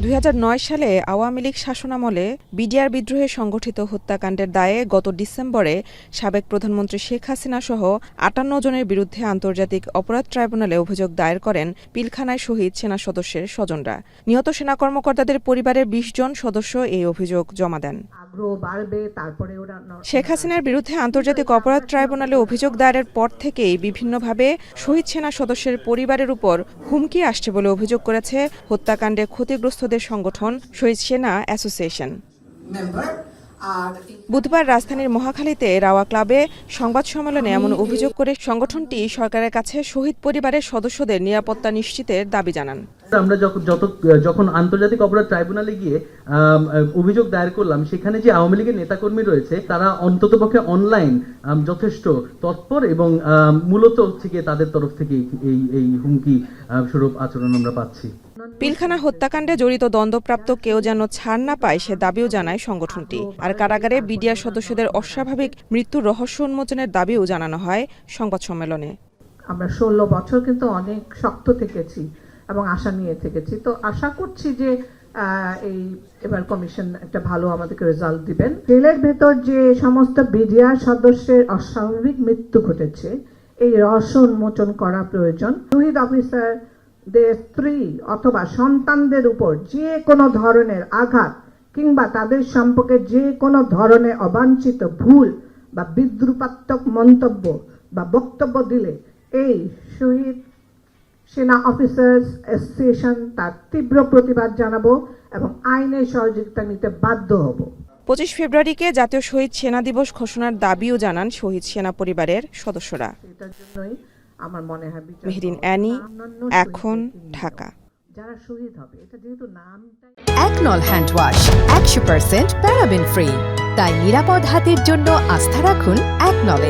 2009 সালে আওয়ামী লীগ শাসনামলে বিডিআর বিদ্রোহে সংগঠিত হত্যাকাণ্ডের দায়ে গত ডিসেম্বরে সাবেক প্রধানমন্ত্রী শেখ হাসিনা সহ 58 জনের বিরুদ্ধে আন্তর্জাতিক অপরাধ ট্রাইব্যুনালে অভিযোগ দায়ের করেন পিলখানায় শহীদ সেনা সদস্যের স্বজনরা। নিহত সেনা কর্মকর্তাদের পরিবারের 20 জন সদস্য এই অভিযোগ জমা দেন। শেখ হাসিনার বিরুদ্ধে আন্তর্জাতিক অপরাধ ট্রাইব্যুনালে অভিযোগ দায়েরের পর থেকেই বিভিন্নভাবে শহীদ সেনা সদস্যের পরিবারের উপর হুমকি আসছে বলে অভিযোগ করেছে হত্যাকাণ্ডে ক্ষতিগ্রস্তদের সংগঠন শহীদ সেনা অ্যাসোসিয়েশন। বুধবার রাজধানীর মহাখালীতে রাওয়া ক্লাবে সংবাদ সম্মেলনে এমন অভিযোগ করে সংগঠনটি সরকারের কাছে শহীদ পরিবারের সদস্যদের নিরাপত্তা নিশ্চিতের দাবি জানান। আমরা যখন আন্তর্জাতিক অপরাধ ট্রাইব্যুনালে গিয়ে অভিযোগ দায়ের করলাম, সেখানে যে আওয়ামী লীগের নেতাকর্মী রয়েছে তারা অন্ততপক্ষে অনলাইন যথেষ্ট তৎপর এবং মূলত থেকে তাদের তরফ থেকে এই হুমকি স্বরূপ আচরণ আমরা পাচ্ছি। পিলখানা হত্যাকাণ্ডে জড়িত দণ্ডপ্রাপ্ত কেউ যেন ছাড় না পায় সে দাবিও জানায় সংগঠনটি। আর কারাগারে বিডিআর সদস্যদের অস্বাভাবিক মৃত্যুর রহস্য উন্মোচনের দাবিও জানানো হয় সংবাদ সম্মেলনে। আমরা 16 বছর কিন্তু অনেক শক্ত থেকেছি এবং আশা নিয়ে থেকেছি, তো আশা করছি যে এবার কমিশন একটা ভালো আমাদেরকে রেজাল্ট দিবেন। জেলের ভেতর যে সমস্ত বিডিআর সদস্যের অস্বাভাবিক মৃত্যু ঘটেছে এই রহস্য উন্মোচন করা প্রয়োজন। শহীদ অফিসারদের স্ত্রী অথবা সন্তানদের উপর যে কোনো ধরনের আঘাত কিংবা তাদের সম্পর্কে যে কোনো ধরনের অবাঞ্ছিত ভুল বা বিদ্রুপাত্মক মন্তব্য বা বক্তব্য দিলে এই শহীদ সেনা অফিসার্স অ্যাসোসিয়েশন তার তীব্র প্রতিবাদ জানাবো এবং আইনের সহযোগিতা নিতে বাধ্য হব। 25 ফেব্রুয়ারিকে জাতীয় শহীদ সেনা দিবস ঘোষণার দাবিও জানান শহীদ সেনা পরিবারের সদস্যরা। এটার জন্যই আমার মনে হয় মেহরিন অ্যানি, এখন, ঢাকা। যারা শহীদ হবে এটা যেহেতু নামটা একনল হ্যান্ড ওয়াশ 100% প্যারাবেন ফ্রি, তাই নিরাপদ হাতের জন্য আস্থা রাখুন একনলে।